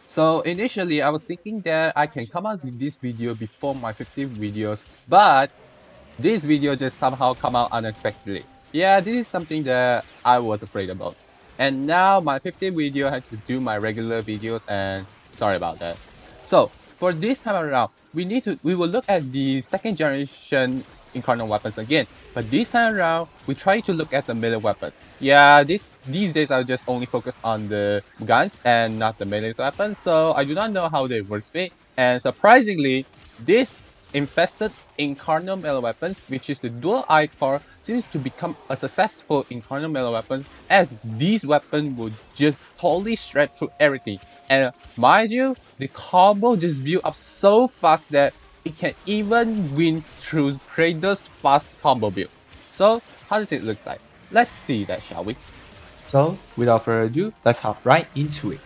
So initially, I was thinking that I can come out with this video before my 15 videos, but this video just somehow come out unexpectedly. Yeah, this is something that I was afraid about. And now my 15th video had to do my regular videos, and sorry about that. So for this time around, we will look at the second generation Incarnon weapons again. But this time around, we try to look at the melee weapons. Yeah, these days I just only focus on the guns and not the melee weapons, so I do not know how they work with. And surprisingly, this Infested Incarnon melee weapons, which is the dual Ichor, seems to become a successful Incarnon melee weapon, as these weapons will just totally shred through everything. And mind you, the combo just build up so fast that it can even win through Praetor's fast combo build. So how does it look like? Let's see that, shall we? So without further ado, let's hop right into it.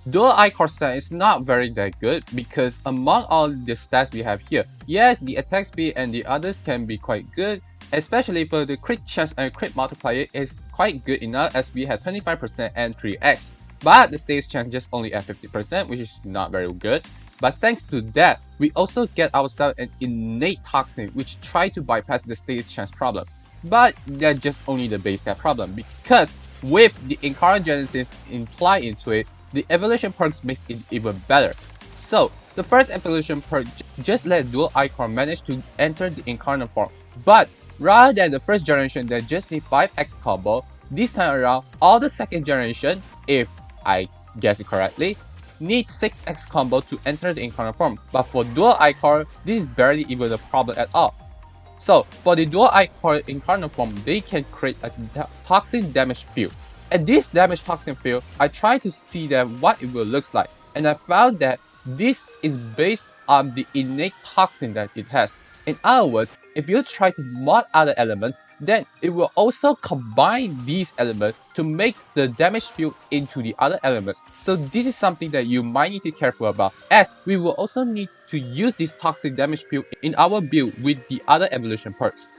Dual Ichor stat is not very that good because among all the stats we have here, yes, the attack speed and the others can be quite good, especially for the crit chance and crit multiplier is quite good enough as we have 25% and 3x, but the stage chance just only at 50%, which is not very good. But thanks to that, we also get ourselves an innate toxin which try to bypass the stage chance problem. But that's just only the base stat problem, because with the Incarnate Genesis implied into it, the evolution perks makes it even better. So the first evolution perk just let dual Ichor manage to enter the incarnate form. But rather than the first generation that just need 5x combo, this time around all the second generation, if I guess it correctly, need 6x combo to enter the incarnate form. But for dual Ichor, this is barely even a problem at all. So for the dual Ichor incarnate form, they can create a toxin damage field. At this damage toxin field, I tried to see that what it will looks like, and I found that this is based on the innate toxin that it has. In other words, if you try to mod other elements, then it will also combine these elements to make the damage field into the other elements. So this is something that you might need to be careful about, as we will also need to use this toxic damage field in our build with the other evolution perks.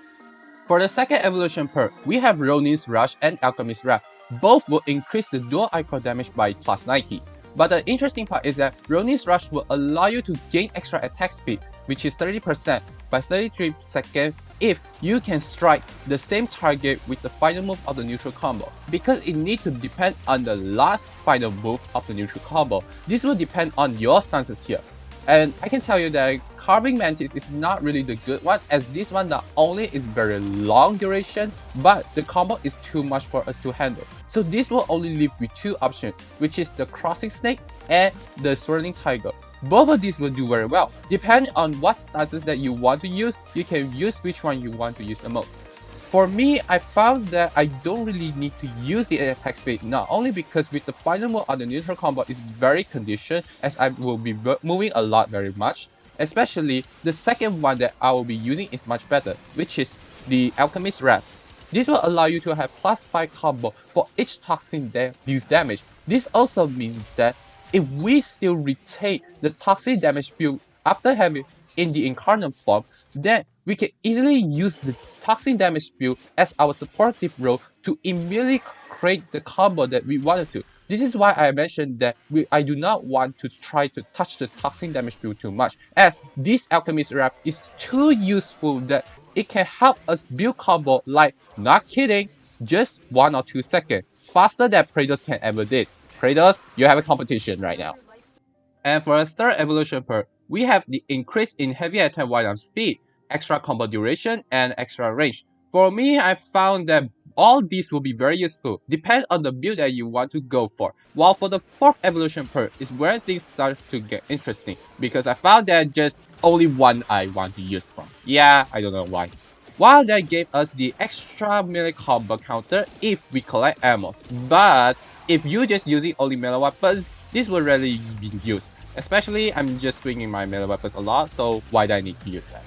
For the second evolution perk, we have Ronin's Rush and Alchemist's Wrath. Both will increase the dual Ichor damage by plus 90. But the interesting part is that Ronin's Rush will allow you to gain extra attack speed, which is 30% by 33 seconds if you can strike the same target with the final move of the neutral combo. Because it needs to depend on the last final move of the neutral combo, this will depend on your stances here. And I can tell you that Carving Mantis is not really the good one, as this one not only is very long duration, but the combo is too much for us to handle. So this will only leave with two options, which is the Crossing Snake and the Swirling Tiger. Both of these will do very well. Depending on what stances that you want to use, you can use which one you want to use the most. For me, I found that I don't really need to use the attack speed, not only because with the final move on the neutral combo is very conditioned, as I will be moving a lot very much. Especially the second one that I will be using is much better, which is the Alchemist's Wrath. This will allow you to have plus 5 combo for each toxin that deals damage. This also means that if we still retain the toxic damage field after having in the incarnate form, then we can easily use the toxin damage field as our supportive role to immediately create the combo that we wanted to. This is why I mentioned that I do not want to try to touch the toxin damage field too much, as this Alchemist Wrap is too useful that it can help us build combo like, not kidding, just 1 or 2 seconds, faster than Praetor's can ever did. Praetor's, you have a competition right now. And for a third evolution perk, we have the increase in heavy attack wind-up speed, extra combo duration, and extra range. For me, I found that all these will be very useful, depend on the build that you want to go for. While for the fourth evolution perk is where things start to get interesting, because I found that just only one I want to use from. Yeah, I don't know why. While that gave us the extra melee combo counter if we collect ammos, but if you just using only melee weapons, this will rarely be used. Especially, I'm just swinging my melee weapons a lot, so why do I need to use that?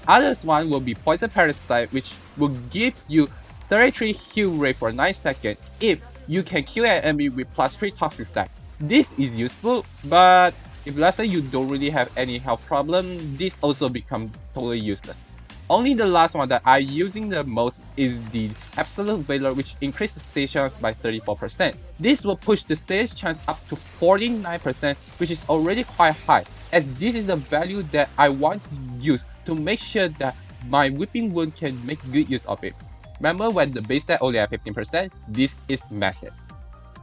Others one will be Poison Parasite, which will give you 33 heal rate for 9 seconds if you can kill an enemy with plus 3 toxic stack. This is useful, but if let's say you don't really have any health problem, this also becomes totally useless. Only the last one that I'm using the most is the Absolute Valor, which increases stage chance by 34%. This will push the stage chance up to 49%, which is already quite high, as this is the value that I want to use to make sure that my Whipping Wound can make good use of it. Remember, when the base stat only at 15%, this is massive.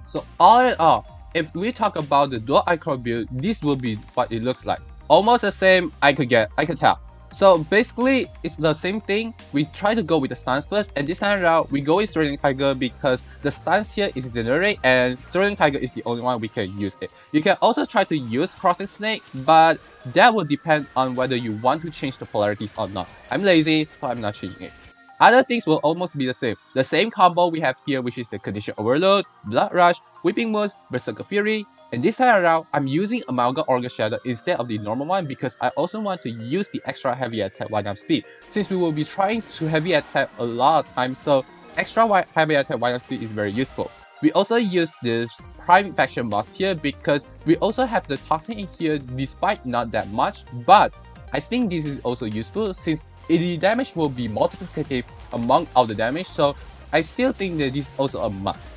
So all in all, if we talk about the dual Ichor build, this will be what it looks like. Almost the same I could tell. So basically, it's the same thing. We try to go with the stance first, and this time around, we go with Sterling Tiger because the stance here is Generate, and Sterling Tiger is the only one we can use it. You can also try to use Crossing Snake, but that will depend on whether you want to change the polarities or not. I'm lazy, so I'm not changing it. Other things will almost be the same. The same combo we have here, which is the Condition Overload, Blood Rush, Whipping Wounds, Berserker Fury, and this time around, I'm using Amalgam Organ Shadow instead of the normal one because I also want to use the extra heavy attack wind-up speed, since we will be trying to heavy attack a lot of times, so extra heavy attack wind-up speed is very useful. We also use this Prime Faction boss here because we also have the Toxin in here despite not that much, but I think this is also useful since the damage will be multiplicative among all the damage, so I still think that this is also a must.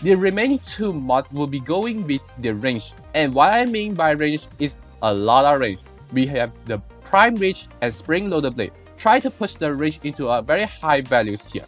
The remaining two mods will be going with the range, and what I mean by range is a lot of range. We have the Prime Reach and Spring Loader Blade. Try to push the range into a very high values here.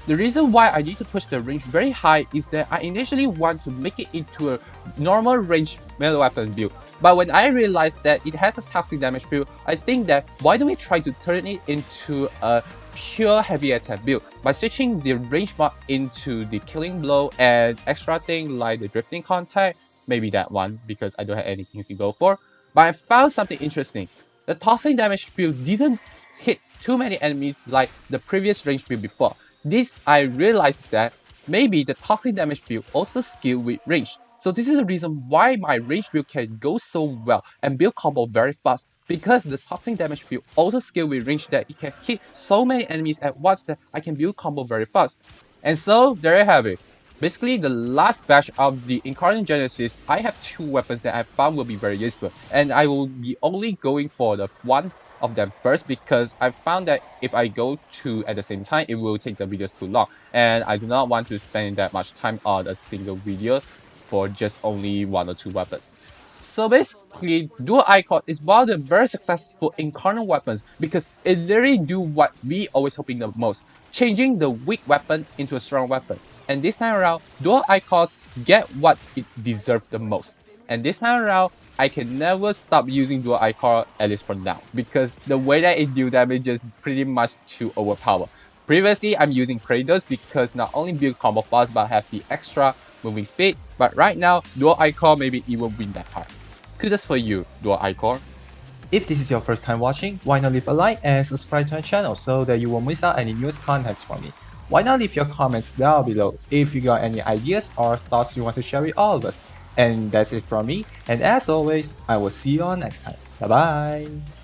The reason why I need to push the range very high is that I initially want to make it into a normal range melee weapon build. But when I realized that it has a toxic damage build, I think that why don't we try to turn it into a pure heavy attack build by switching the range mod into the Killing Blow and extra thing like the Drifting Contact, maybe that one because I don't have anything to go for. But I found something interesting. The toxic damage build didn't hit too many enemies like the previous range build before. This I realized that maybe the toxic damage build also scale with range. So this is the reason why my range build can go so well and build combo very fast, because the toxic damage build also scale with range that it can hit so many enemies at once that I can build combo very fast. And so there you have it. Basically, the last batch of the Incarnon Genesis, I have two weapons that I found will be very useful, and I will be only going for the one of them first because I found that if I go two at the same time, it will take the videos too long, and I do not want to spend that much time on a single video for just only one or two weapons. So basically, Dual Ichor is one of the very successful Incarnon weapons because it literally do what we always hoping the most, changing the weak weapon into a strong weapon. And this time around, Dual Ichors get what it deserves the most. And this time around, I can never stop using Dual Ichor, at least for now, because the way that it deal damage is pretty much too overpowered. Previously, I'm using Kratos because not only build combo fast but have the extra moving speed, but right now, Dual Ichor maybe even win that part. Kudos for you, Dual Ichor. If this is your first time watching, why not leave a like and subscribe to my channel so that you won't miss out any news contents from me. Why not leave your comments down below if you got any ideas or thoughts you want to share with all of us. And that's it from me, and as always, I will see you all next time. Bye bye!